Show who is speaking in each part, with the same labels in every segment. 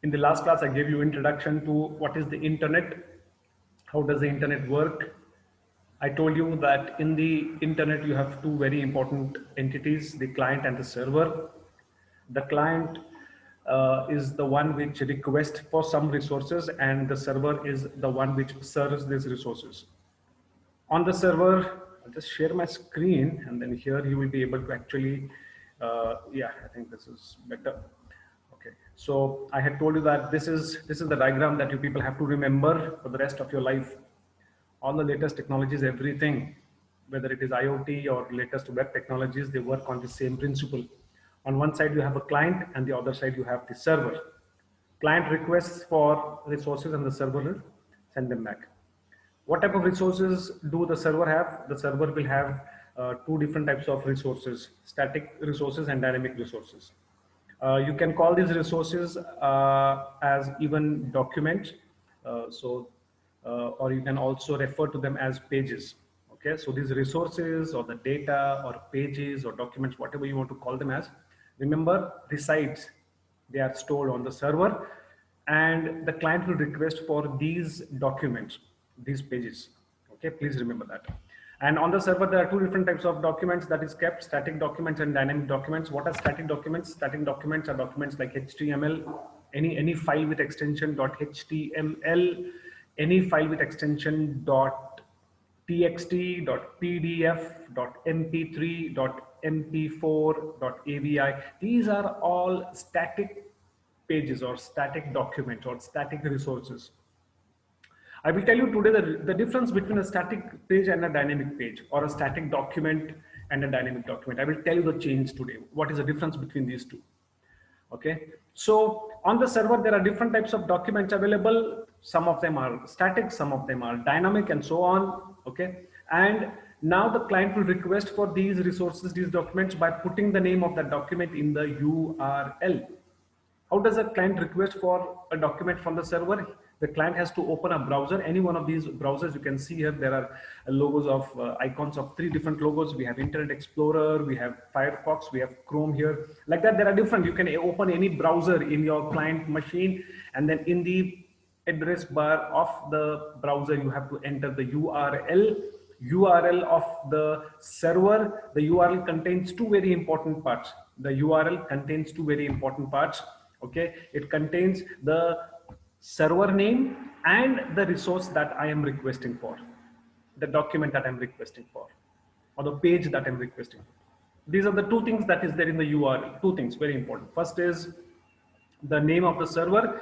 Speaker 1: In the last class, I gave you introduction to what is the internet, how does the internet work. I told you that in the internet you have two very important entities, the client and the server. The client is the one which requests for some resources, and the server is the one which serves these resources. On the server, I'll just share my screen, and then here you will be able to actually, yeah, I think this is better. Okay, so I had told you that this is the diagram that you people have to remember for the rest of your life. All the latest technologies, everything, whether it is IoT or latest web technologies, they work on the same principle. On one side you have a client, and the other side you have the server. Client requests for resources, and the server will send them back. What type of resources do the server have? The server will have two different types of resources: static resources and dynamic resources. You can call these resources as even documents, or you can also refer to them as pages. Okay, so these resources or the data or pages or documents, whatever you want to call them as, remember, resides, they are stored on the server, and the client will request for these documents, these pages. Okay, please remember that. And on the server, there are two different types of documents that is kept: static documents and dynamic documents. What are static documents? Static documents are documents like HTML, any file with extension .html, any file with extension .txt, .pdf, .mp3, .mp4, .avi. These are all static pages or static documents or static resources. I will tell you today the difference between a static page and a dynamic page, or a static document and a dynamic document. I will tell you the change today. What is the difference between these two? Okay. So on the server, there are different types of documents available. Some of them are static, some of them are dynamic, and so on. Okay. And now the client will request for these resources, these documents, by putting the name of that document in the URL. How does a client request for a document from the server? The client has to open a browser, any one of these browsers. You can see here there are logos of icons of three different logos. We have Internet Explorer, we have Firefox, we have Chrome here. Like that, there are different. You can open any browser in your client machine, and then in the address bar of the browser, you have to enter the URL of the server. The URL contains two very important parts. The URL contains two very important parts. Okay, it contains the server name and the resource that I am requesting for, the document that I'm requesting for, or the page that I'm requesting for. These are the two things that is there in the URL. Two things very important. First is the name of the server.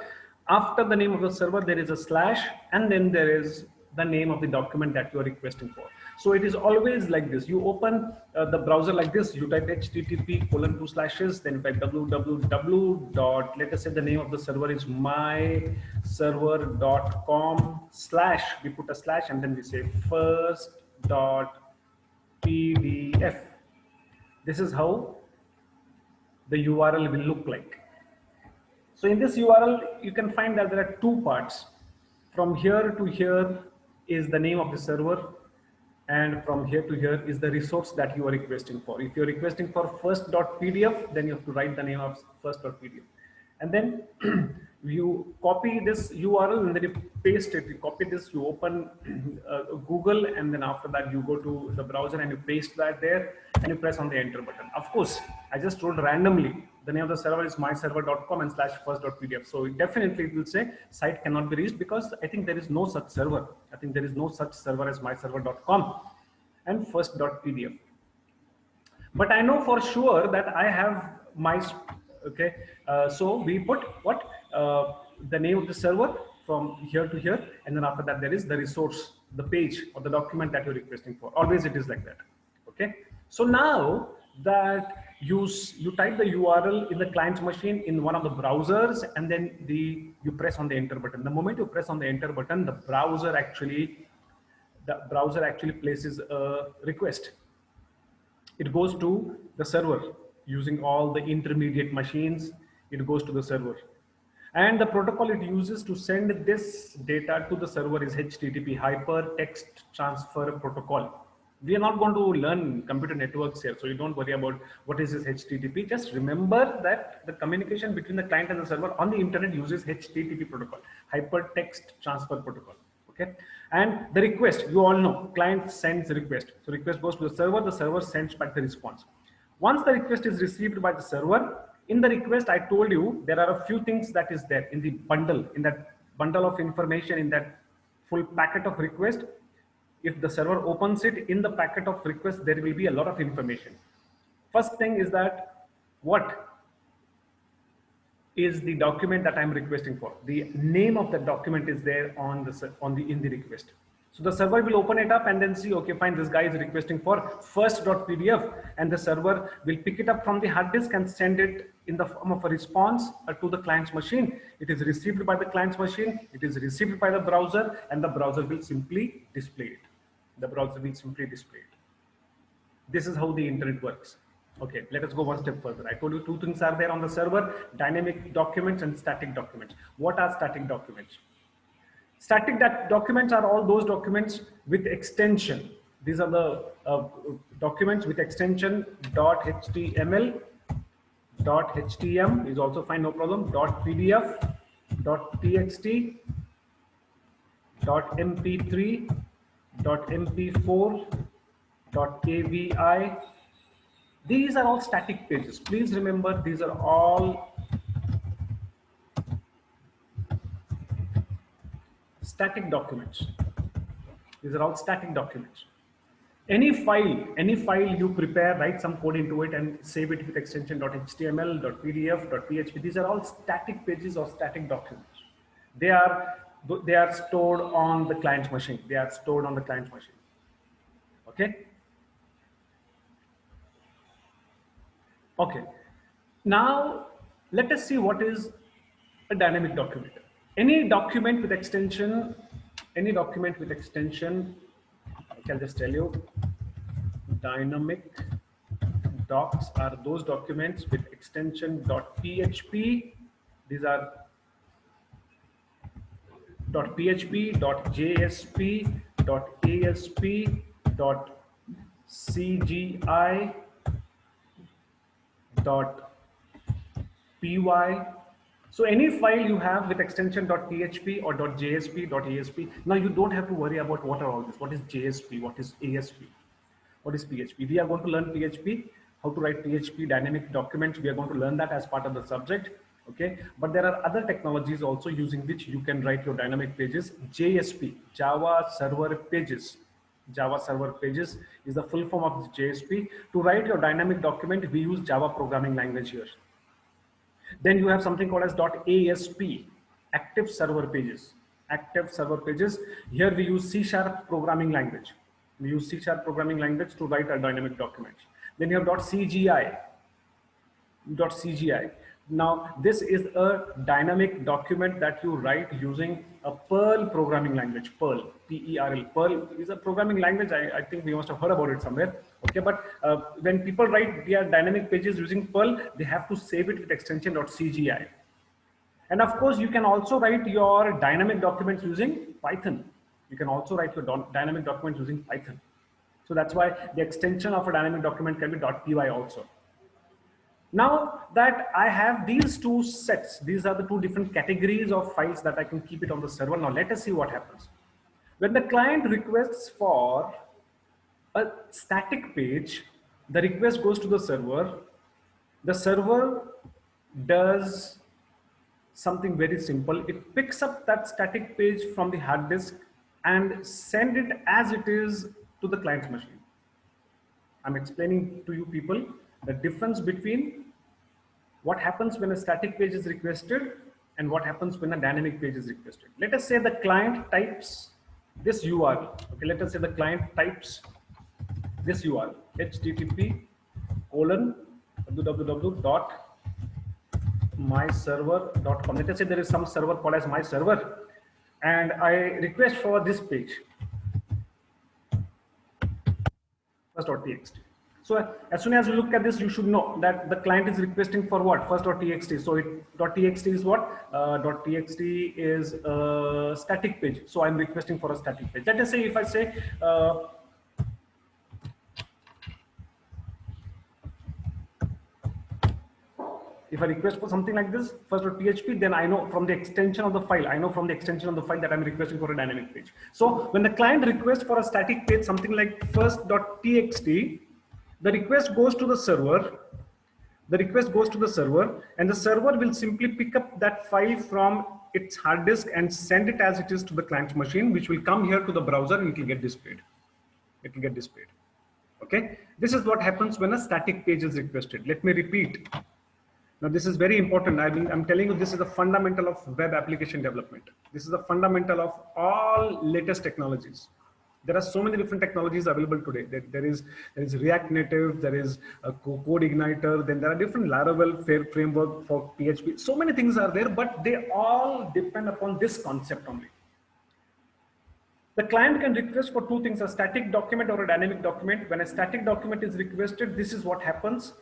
Speaker 1: After the name of the server, there is a slash, and then there is the name of the document that you are requesting for. So it is always like this. You open the browser like this, you type http://, then you type www. Let us say the name of the server is myserver.com/, we put a slash, and then we say first.pdf. This is how the URL will look like. So in this URL, you can find that there are two parts. From here to here is the name of the server, and from here to here is the resource that you are requesting for. If you're requesting for first.pdf, then you have to write the name of first.pdf. And then you copy this URL, and then you paste it. You copy this, you open Google, and then after that you go to the browser and you paste that there, and you press on the enter button. Of course, I just told randomly the name of the server is myserver.com and /first.pdf. So definitely it will say site cannot be reached, because I think there is no such server. I think there is no such server as myserver.com and first.pdf. But I know for sure that I have my, okay. So we put what? The name of the server from here to here, and then after that there is the resource, the page or the document that you're requesting for. Always it is like that. Okay. So now that you type the URL in the client's machine in one of the browsers, and then you press on the enter button. The moment you press on the enter button, the browser actually places a request. It goes to the server using all the intermediate machines. It goes to the server, and the protocol it uses to send this data to the server is HTTP, Hypertext Transfer Protocol. We are not going to learn computer networks here, so you don't worry about what is this HTTP. Just remember that the communication between the client and the server on the internet uses HTTP protocol, hypertext transfer protocol. Okay, and the request, you all know, client sends the request, so request goes to the server sends back the response. Once the request is received by the server, in the request I told you there are a few things that is there in the bundle, in that bundle of information, in that full packet of request. If the server opens it, in the packet of request there will be a lot of information. First thing is that what is the document that I'm requesting for. The name of the document is there on the in the request. So the server will open it up and then see, okay, fine, this guy is requesting for first.pdf, and the server will pick it up from the hard disk and send it in the form of a response to the client's machine. It is received by the client's machine, it is received by the browser, and the browser will simply display it. The browser will simply display it. This is how the internet works. Okay, let us go one step further. I told you two things are there on the server: dynamic documents and static documents. What are static documents? Static documents are all those documents with extension. These are the documents with extension .html, .htm is also fine, no problem, .pdf, .txt, .mp3, .mp4, .avi. These are all static pages. Please remember, these are all static documents. These are all static documents. Any file you prepare, write some code into it and save it with extension .html, .pdf, .php. These are all static pages or static documents. They are stored on the client's machine. They are stored on the client's machine. Okay. Okay. Now let us see what is a dynamic document. Any document with extension, okay, I'll just tell you, dynamic docs are those documents with extension .php. These are .php, .jsp, .asp, .cgi, .py. So any file you have with extension .php or .jsp, .asp, now you don't have to worry about what are all this. What is JSP? What is ASP? What is PHP? We are going to learn PHP, how to write PHP dynamic documents. We are going to learn that as part of the subject. Okay, but there are other technologies also using which you can write your dynamic pages. JSP, Java Server Pages. Java Server Pages is the full form of JSP. To write your dynamic document, we use Java programming language here. Then you have something called as .asp, Active Server Pages. Active Server Pages. Here we use C# programming language. We use C# programming language to write our dynamic documents. Then you have .cgi. Now this is a dynamic document that you write using a Perl programming language. Perl, P-E-R-L. Perl is a programming language. I think we must have heard about it somewhere. Okay, but when people write their dynamic pages using Perl, they have to save it with extension .cgi. And of course, you can also write your dynamic documents using Python. You can also write your dynamic documents using Python. So that's why the extension of a dynamic document can be .py also. Now that I have these two sets, these are the two different categories of files that I can keep it on the server. Now let us see what happens. When the client requests for a static page, the request goes to the server. The server does something very simple. It picks up that static page from the hard disk and send it as it is to the client's machine. I'm explaining to you people the difference between what happens when a static page is requested and what happens when a dynamic page is requested. Let us say the client types this URL. Okay, let us say the client types this URL, http://www.myserver.com. Let us say there is some server called as my server, and I request for this page, first.txt. So as soon as you look at this, you should know that the client is requesting for what? First.txt. So .txt is what? .txt is a static page. So I'm requesting for a static page. Let us say if I say If I request for something like this, first.php, then I know from the extension of the file, that I'm requesting for a dynamic page. So when the client requests for a static page, something like first.txt, the request goes to the server. And the server will simply pick up that file from its hard disk and send it as it is to the client machine, which will come here to the browser and it will get displayed. Okay, this is what happens when a static page is requested. Let me repeat. Now this is very important. I'm telling you, this is the fundamental of web application development. This is the fundamental of all latest technologies. There are so many different technologies available today. There is React Native, there is a Code Igniter, then there are different Laravel framework for PHP. So many things are there, but they all depend upon this concept only. The client can request for two things, a static document or a dynamic document. When a static document is requested, this is what happens.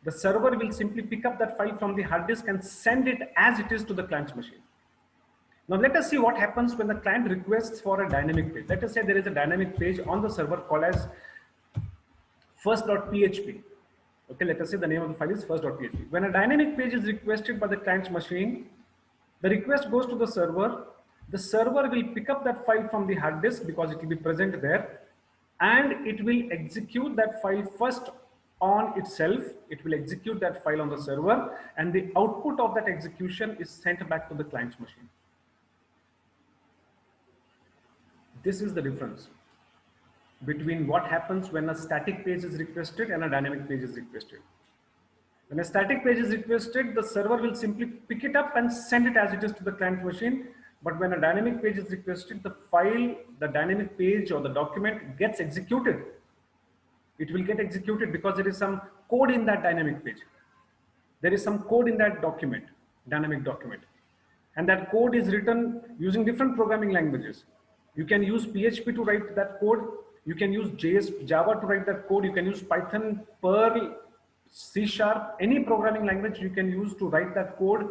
Speaker 1: The server will simply pick up that file from the hard disk and send it as it is to the client's machine. Now let us see what happens when the client requests for a dynamic page. Let us say there is a dynamic page on the server called as first.php. Okay, let us say the name of the file is first.php. When a dynamic page is requested by the client's machine, the request goes to the server. The server will pick up that file from the hard disk because it will be present there, and it will execute that file first on itself. It will execute that file on the server, and the output of that execution is sent back to the client's machine. This is the difference between what happens when a static page is requested and a dynamic page is requested. When a static page is requested, the server will simply pick it up and send it as it is to the client machine. But when a dynamic page is requested, the file, the dynamic page or the document gets executed. It will get executed because there is some code in that dynamic page. There is some code in that document, dynamic document. And that code is written using different programming languages. You can use PHP to write that code. You can use Java to write that code. You can use Python, Perl, C#, any programming language you can use to write that code.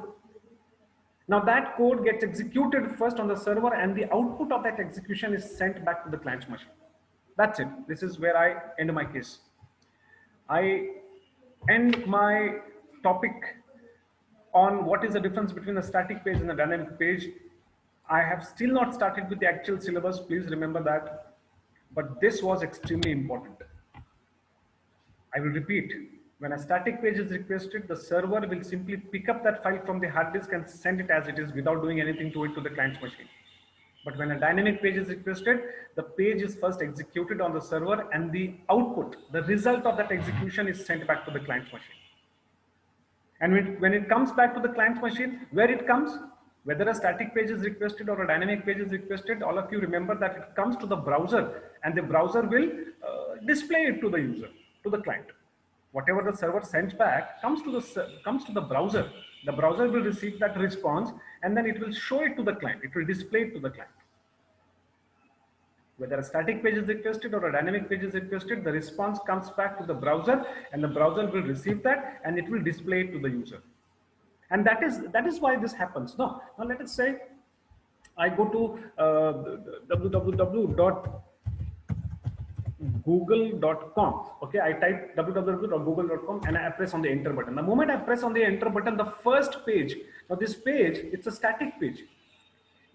Speaker 1: Now that code gets executed first on the server, and the output of that execution is sent back to the client's machine. That's it. This is where I end my case. I end my topic on what is the difference between a static page and a dynamic page. I have still not started with the actual syllabus, please remember that. But this was extremely important. I will repeat. When a static page is requested, the server will simply pick up that file from the hard disk and send it as it is without doing anything to it to the client's machine. But when a dynamic page is requested, the page is first executed on the server, and the output, the result of that execution, is sent back to the client's machine. And when it comes back to the client's machine, where it comes, whether a static page is requested or a dynamic page is requested, all of you remember that it comes to the browser, and the browser will display it to the user, to the client. Whatever the server sends back comes to the browser. The browser will receive that response, and then it will show it to the client. It will display it to the client. Whether a static page is requested or a dynamic page is requested, the response comes back to the browser, and the browser will receive that, and it will display it to the user. And that is why this happens. Now let us say I go to www.google.com. Okay, I type www.google.com and I press on the enter button. The moment I press on the enter button, the first page, now this page, it's a static page.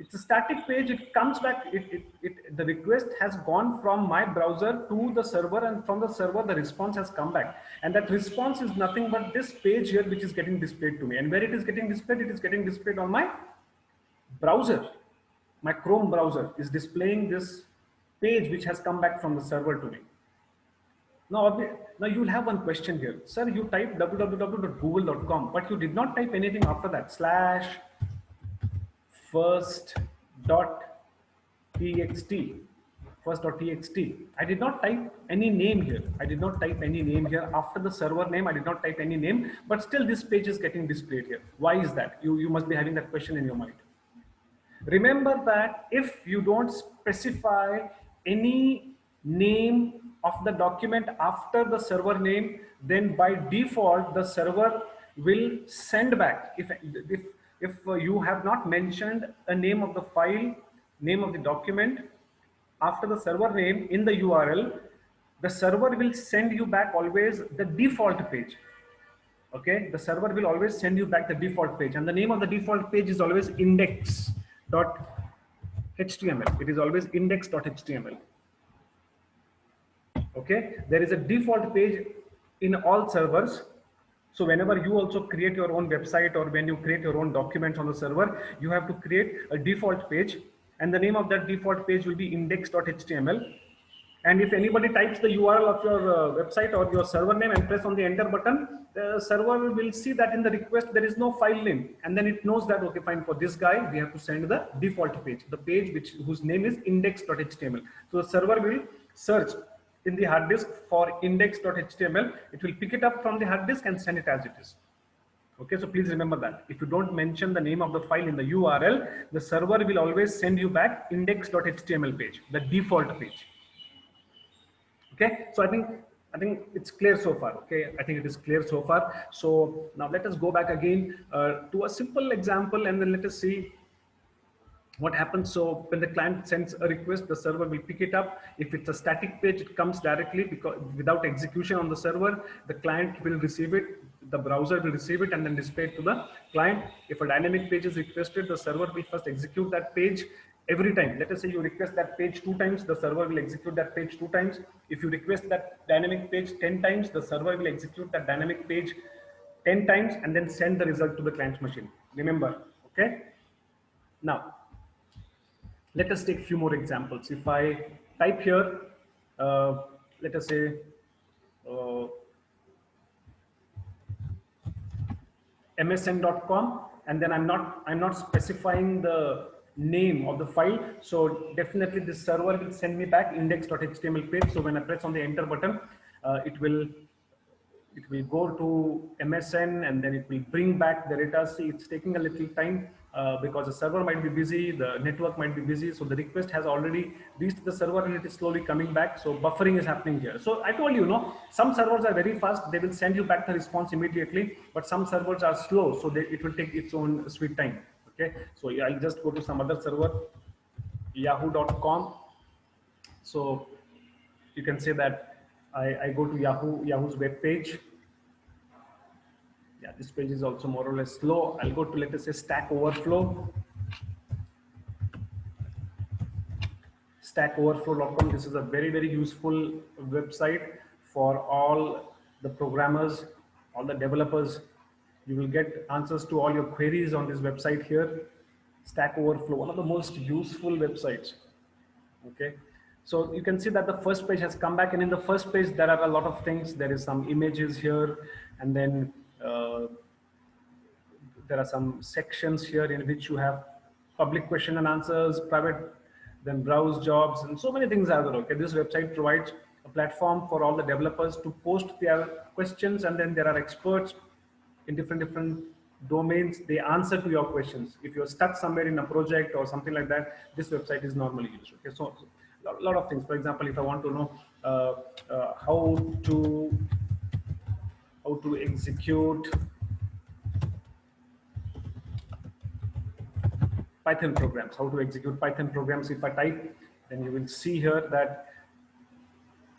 Speaker 1: It's a static page. It comes back. The request has gone from my browser to the server, and from the server the response has come back. And that response is nothing but this page here, which is getting displayed to me. And where it is getting displayed? It is getting displayed on my browser. My Chrome browser is displaying this page which has come back from the server to me. Now you will have one question here. Sir, you typed www.google.com, but you did not type anything after that. /first.txt. I did not type any name here. After the server name, I did not type any name, but still this page is getting displayed here. Why is that? You must be having that question in your mind. Remember that if you don't specify any name of the document after the server name, then by default the server will send back. If you have not mentioned a name of the file, name of the document after the server name in the URL, the server will send you back always the default page. okay, the server will always send you back the default page, and the name of the default page is always index.html. It is always index.html. Okay, there is a default page in all servers. So whenever you also create your own website, or when you create your own documents on the server, you have to create a default page, and the name of that default page will be index.html. And if anybody types the URL of your website or your server name and press on the enter button, the server will see that in the request there is no file name, and then it knows that, okay, fine, for this guy we have to send the default page, the page whose name is index.html. So the server will search in the hard disk for index.html. It will pick it up from the hard disk and send it as it is. Okay, so please remember that if you don't mention the name of the file in the URL, the server will always send you back index.html page, the default page. Okay, so I think it's clear so far. Okay, I think it is clear so far. So now let us go back again to a simple example, and then let us see what happens. So when the client sends a request, the server will pick it up. If it's a static page, it comes directly, because without execution on the server, the client will receive it, the browser will receive it and then display it to the client. If a dynamic page is requested, the server will first execute that page every time. Let us say you request that page 2 times, the server will execute that page 2 times. If you request that dynamic page 10 times, the server will execute that dynamic page 10 times and then send the result to the client's machine. Remember, okay? Now, let us take a few more examples. If I type here, let us say, uh, msn.com, and then I'm not specifying the name of the file. So definitely this server will send me back index.html page. So when I press on the enter button, it will go to MSN, and then it will bring back the data. See, it's taking a little time because the server might be busy, the network might be busy. So the request has already reached the server and it is slowly coming back. So buffering is happening here. So I told you, some servers are very fast. They will send you back the response immediately, but some servers are slow. So it will take its own sweet time. Okay. So I'll just go to some other server, yahoo.com. So you can say that I go to Yahoo's web page. Yeah, this page is also more or less slow. I'll go to, let us say, Stack Overflow. Stackoverflow.com. This is a very, very useful website for all the programmers, all the developers. You will get answers to all your queries on this website here. Stack Overflow, one of the most useful websites. Okay, so you can see that the first page has come back, and in the first page there are a lot of things. There is some images here, and then there are some sections here in which you have public question and answers, private, then browse jobs, and so many things are there. Okay, this website provides a platform for all the developers to post their questions, and then there are experts in different domains. They answer to your questions. If you're stuck somewhere in a project or something like that, this website is normally used. Okay, so a lot of things. For example, if I want to know how to execute Python programs, how to execute Python programs. If I type, then you will see here that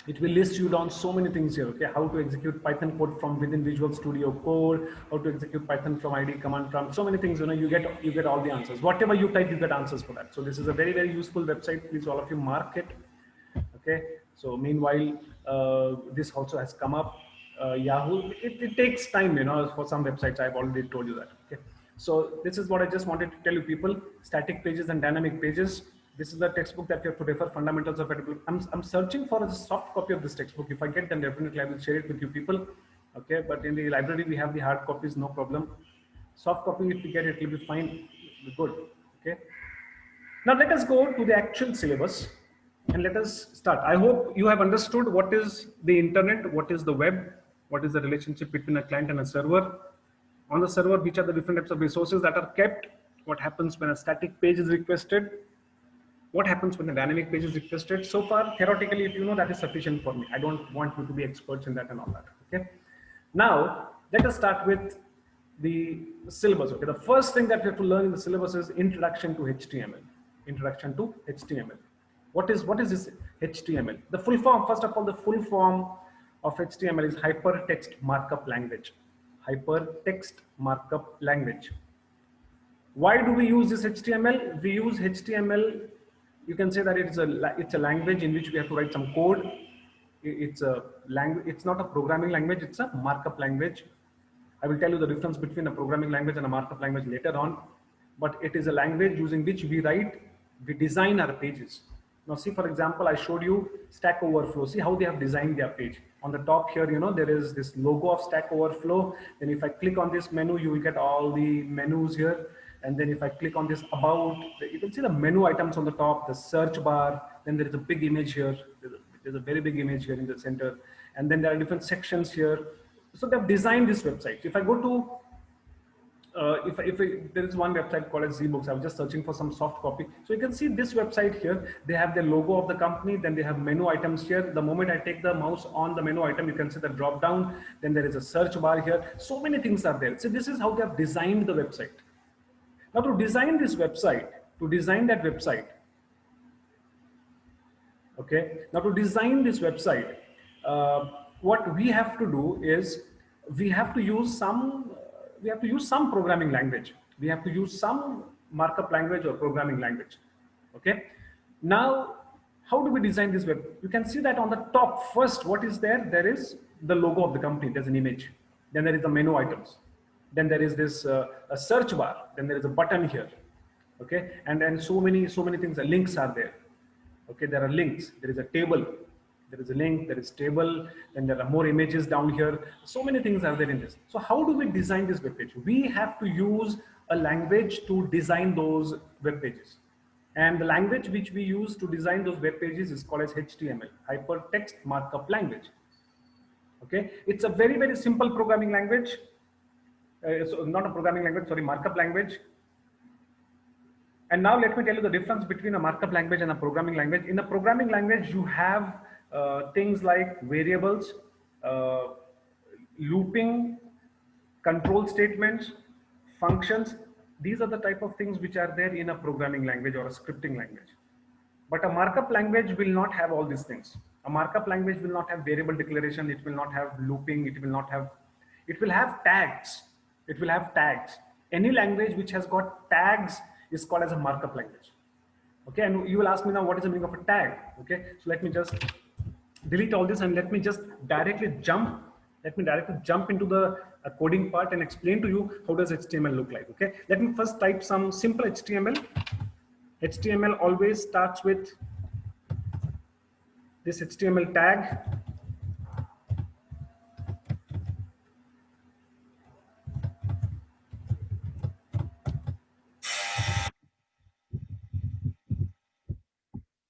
Speaker 1: it will list you down so many things here. Okay, how to execute Python code from within Visual Studio Code, how to execute Python from ID command prompt, so many things. You get all the answers. Whatever you type, you get answers for that. So this is a very, very useful website. Please, all of you, mark it. Okay. So meanwhile, this also has come up. Yahoo. It takes time, for some websites. I've already told you that. Okay. So this is what I just wanted to tell you, people. Static pages and dynamic pages. This is the textbook that you have to refer, Fundamentals of Edible. I'm searching for a soft copy of this textbook. If I get, then definitely I will share it with you people. Okay, but in the library we have the hard copies, no problem. Soft copy, if we get it, it will be fine. Good. Okay. Now let us go to the actual syllabus and let us start. I hope you have understood what is the internet, what is the web, what is the relationship between a client and a server. On the server, which are the different types of resources that are kept, what happens when a static page is requested, what happens when a dynamic page is requested. So far, theoretically, if you know, that is sufficient for me. I don't want you to be experts in that and all that. Okay. Now, let us start with the syllabus. Okay. The first thing that we have to learn in the syllabus is Introduction to HTML. Introduction to HTML. What is this HTML? The full form, first of all, the full form of HTML is Hypertext Markup Language. hypertext markup language. Why do we use this HTML? We use HTML. You can say that it's a language in which we have to write some code. It's a language. It's not a programming language. It's a markup language. I will tell you the difference between a programming language and a markup language later on. But it is a language using which we design our pages. Now see, for example, I showed you Stack Overflow. See how they have designed their page. On the top here, there is this logo of Stack Overflow. Then if I click on this menu, you will get all the menus here. And then if I click on this about, you can see the menu items on the top, the search bar. Then there is a big image here. There's a very big image here in the center. And then there are different sections here. So they've designed this website. If I go to there is one website called as ZBooks. I was just searching for some soft copy. So you can see this website here. They have the logo of the company. Then they have menu items here. The moment I take the mouse on the menu item, you can see the drop down. Then there is a search bar here. So many things are there. So this is how they have designed the website. Now to design this website, to design that website, okay. Now to design this website, what we have to do is we have to use some programming language. We have to use some markup language or programming language. Okay. Now, how do we design this web? You can see that on the top first, what is there? There is the logo of the company. There's an image. Then there is the menu items. Then there is this a search bar. Then there is a button here. Okay. And then so many things. The links are there. Okay. There are links. There is a table. There is a link, there is table, and there are more images down here. So many things are there in this. So how do we design this web page? We have to use a language to design those web pages. And the language which we use to design those web pages is called as HTML, Hypertext Markup Language. Okay, it's a very, very simple programming language. So not a programming language, sorry, markup language. And now let me tell you the difference between a markup language and a programming language. In a programming language, you have things like variables, looping, control statements, functions. These are the type of things which are there in a programming language or a scripting language. But a markup language will not have all these things. A markup language will not have variable declaration. It will not have looping. It will have tags. It will have tags. Any language which has got tags is called as a markup language. Okay, and you will ask me now, what is the meaning of a tag? Okay, so let me just delete all this and let me just directly jump into the coding part and explain to you how does HTML look like. Okay, let me first type some simple HTML. HTML always starts with this HTML tag.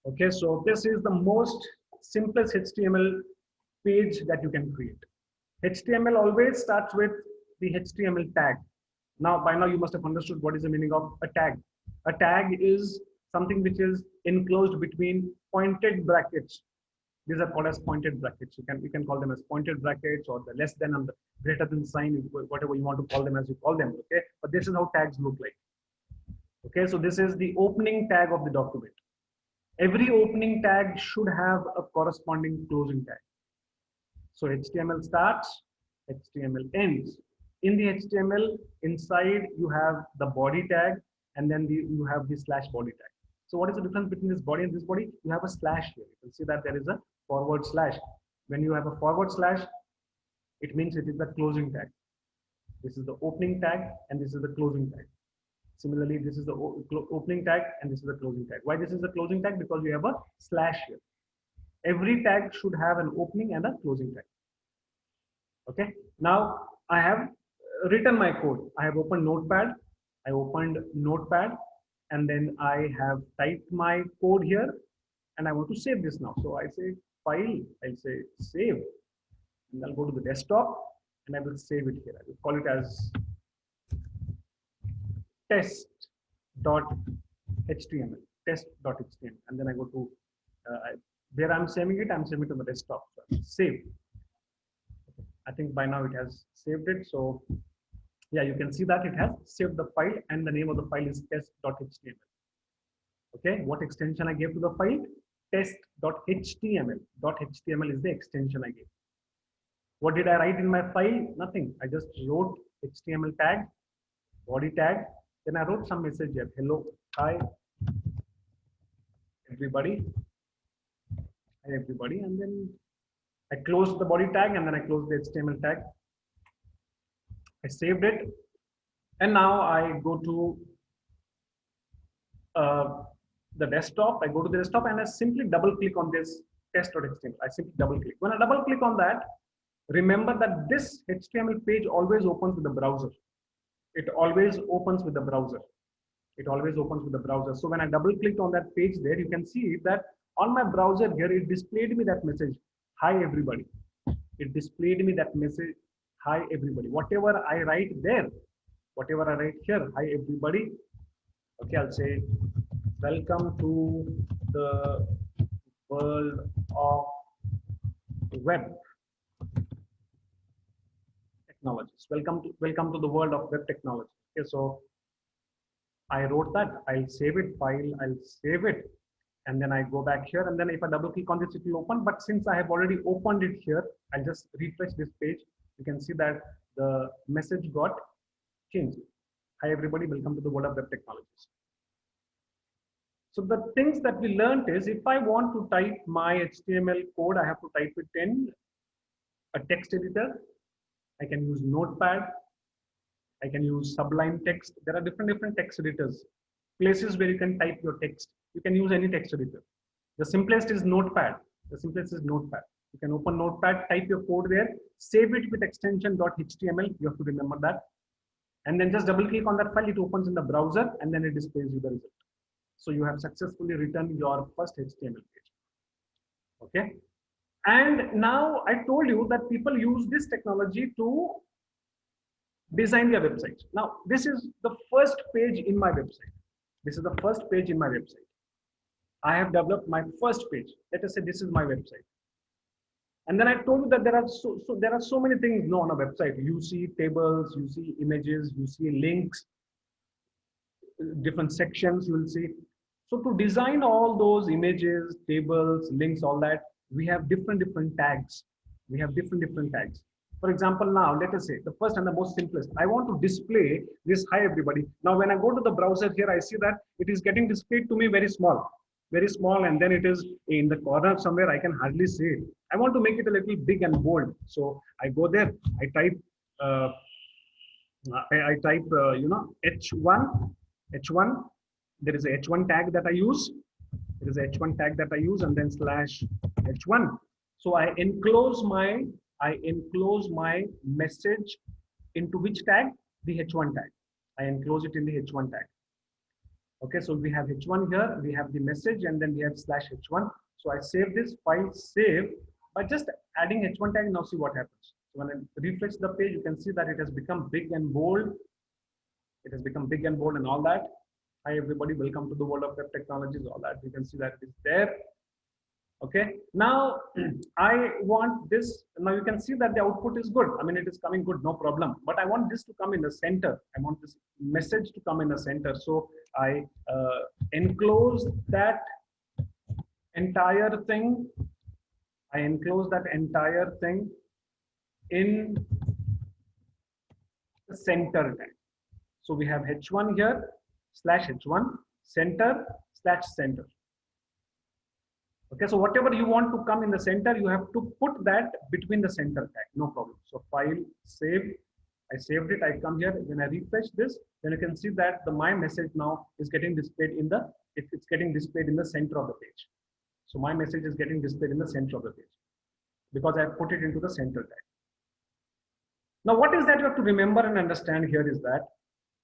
Speaker 1: Okay, so this is the most simplest HTML page that you can create. HTML always starts with the HTML tag. Now, by now you must have understood what is the meaning of a tag. A tag is something which is enclosed between pointed brackets. These are called as pointed brackets. You can call them as pointed brackets or the less than and the greater than sign, whatever you want to call them as you call them. Okay, but this is how tags look like. Okay, so this is the opening tag of the document. Every opening tag should have a corresponding closing tag. So HTML starts, HTML ends. In the HTML, inside you have the body tag, and then you have the slash body tag. So what is the difference between this body and this body? You have a slash here. You can see that there is a forward slash. When you have a forward slash, it means it is the closing tag. This is the opening tag, and this is the closing tag. Similarly, this is the opening tag and this is the closing tag. Why this is the closing tag? Because you have a slash here. Every tag should have an opening and a closing tag. Okay. Now I have written my code. I have opened Notepad. I opened Notepad and then I have typed my code here and I want to save this now. So I say file, I'll say save, and I'll go to the desktop and I will save it here. I will call it as test.html, test.html, and then I go to where I'm saving it on the desktop. So save. Okay. I think by now it has saved it. So yeah, you can see that it has saved the file and the name of the file is test.html. Okay, what extension I gave to the file? Test.html. .html is the extension I gave. What did I write in my file? Nothing. I just wrote HTML tag, body tag. Then I wrote some message here. Hello, hi, everybody, hi, everybody. And then I closed the body tag and then I closed the HTML tag. I saved it. And now I go to the desktop. I go to the desktop and I simply double click on this test.html. I simply double click. When I double click on that, remember that this HTML page always opens with the browser. It always opens with the browser. It always opens with the browser. So when I double clicked on that page there, you can see that on my browser here, it displayed me that message, hi everybody. It displayed me that message, hi everybody. Whatever I write there, whatever I write here, hi everybody. Okay, I'll say, welcome to the world of web technologies. Welcome to the world of web technology. Okay, so I wrote that. I'll save it, file, I'll save it, and then I go back here, and then if I double click on this, it will open. But since I have already opened it here, I'll just refresh this page. You can see that the message got changed. Hi everybody, welcome to the world of web technologies. So the things that we learned is, if I want to type my HTML code, I have to type it in a text editor. I can use Notepad. I can use Sublime Text. There are different text editors, places where you can type your text. You can use any text editor. The simplest is Notepad. The simplest is Notepad. You can open Notepad, type your code there, save it with extension .html. You have to remember that. And then just double click on that file. It opens in the browser and then it displays you the result. So you have successfully written your first HTML page. Okay. And now I told you that people use this technology to design their websites. Now, this is the first page in my website. This is the first page in my website. I have developed my first page. Let us say this is my website. And then I told you that there are so many things on a website. You see tables, you see images, you see links, different sections you will see. So to design all those images, tables, links, all that, we have different tags. We have different tags. For example, now let us say the first and the most simplest. I want to display this hi everybody. Now when I go to the browser here, I see that it is getting displayed to me very small, and then it is in the corner somewhere. I can hardly see it. I want to make it a little big and bold. So I go there. I type H1. There is a H1 tag that I use. There is a H1 tag that I use, and then slash H1. So I enclose my message into which tag? The H1 tag. I enclose it in the H1 tag. Okay, so we have H1 here, we have the message, and then we have slash H1. So I save this file, save, by just adding H1 tag. Now see what happens. So when I refresh the page, you can see that it has become big and bold. It has become big and bold and all that. Hi everybody, welcome to the world of web technologies, all that. You can see that it is there. Okay, now I want this. Now you can see that the output is good. I mean, it is coming good, no problem. But I want this to come in the center. I want this message to come in the center. So I enclose that entire thing. I enclose that entire thing in the center tag. So we have H1 here, slash H1, center, slash center. Okay, so whatever you want to come in the center, you have to put that between the center tag, no problem. So file, save, I saved it, I come here, when I refresh this, then you can see that my message now is getting displayed in the, it's getting displayed in the center of the page. So my message is getting displayed in the center of the page because I put it into the center tag. Now, what is that you have to remember and understand here is that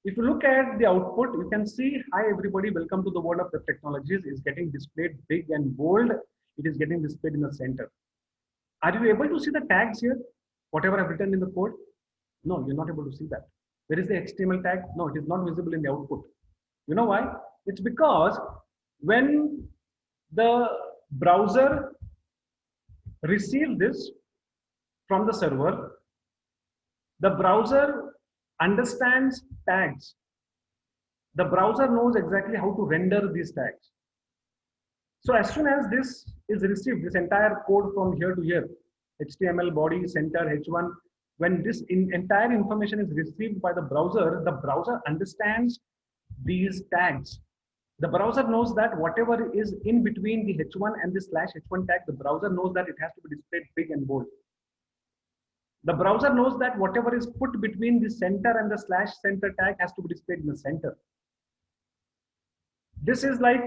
Speaker 1: if you look at the output, you can see, hi everybody, welcome to the world of web technologies is getting displayed big and bold. It is getting displayed in the center. Are you able to see the tags here? Whatever I've written in the code? No, you're not able to see that. Where is the HTML tag? No, it is not visible in the output. You know why? It's because when the browser receives this from the server, the browser understands tags. The browser knows exactly how to render these tags. So as soon as this is received, this entire code from here to here, HTML body, center, H1. When this entire information is received by the browser understands these tags. The browser knows that whatever is in between the H1 and the slash H1 tag, the browser knows that it has to be displayed big and bold. The browser knows that whatever is put between the center and the slash center tag has to be displayed in the center. This is like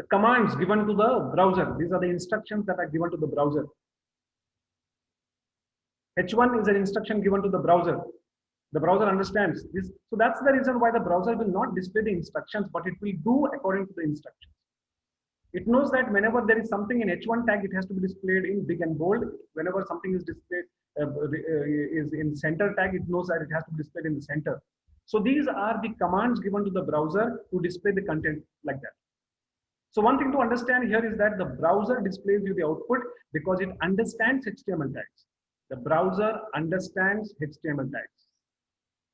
Speaker 1: commands given to the browser. These are the instructions that are given to the browser. H1 is an instruction given to the browser. The browser understands this. So that's the reason why the browser will not display the instructions, but it will do according to the instructions. It knows that whenever there is something in H1 tag, it has to be displayed in big and bold. Whenever something is displayed is in center tag, it knows that it has to be displayed in the center. So these are the commands given to the browser to display the content like that. So one thing to understand here is that the browser displays you the output because it understands HTML tags. The browser understands HTML tags.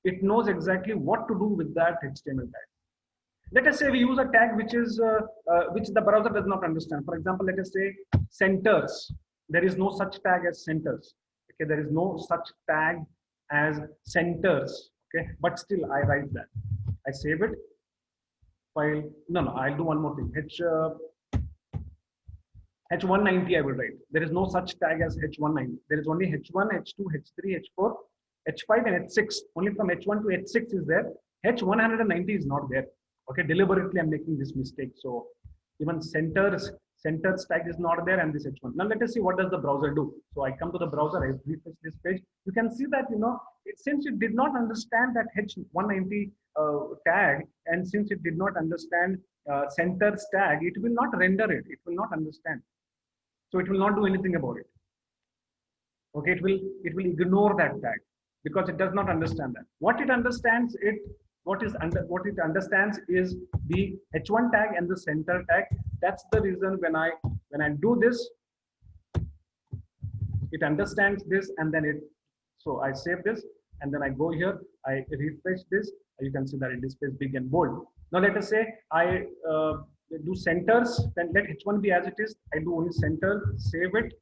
Speaker 1: It knows exactly what to do with that HTML tag. Let us say we use a tag which the browser does not understand. For example, let us say centers. There is no such tag as centers. Okay, there is no such tag as centers. Okay, but still I write that. I save it. File. No, I'll do one more thing. H190 I will write. There is no such tag as H190. There is only H1, H2, H3, H4, H5 and H6. Only from H1 to H6 is there. H190 is not there. Okay, deliberately I'm making this mistake. So even centers tag is not there and this H1. Now let us see what does the browser do. So I come to the browser, I refresh this page. You can see that, since it did not understand that H190 tag, and since it did not understand centers tag, it will not render it. It will not understand. So it will not do anything about it. Okay, it will ignore that tag because it does not understand that. What it understands is the H1 tag and the center tag. That's the reason when I do this, it understands this, and then so I save this, and then I go here, I refresh this. You can see that it displays big and bold. Now let us say I do centers, then let H1 be as it is. I do only center, save it.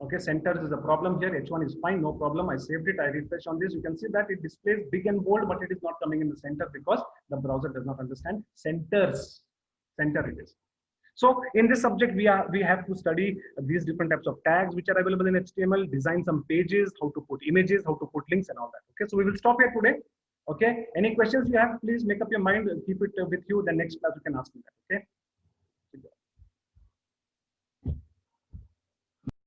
Speaker 1: Okay, centers is a problem here. H1 is fine, no problem. I saved it. I refresh on this. You can see that it displays big and bold, but it is not coming in the center because the browser does not understand centers. Center it is. So in this subject, we have to study these different types of tags which are available in HTML, design some pages, how to put images, how to put links and all that. Okay, so we will stop here today. Okay, any questions you have, please make up your mind, keep it with you. The next class you can ask me that. Okay.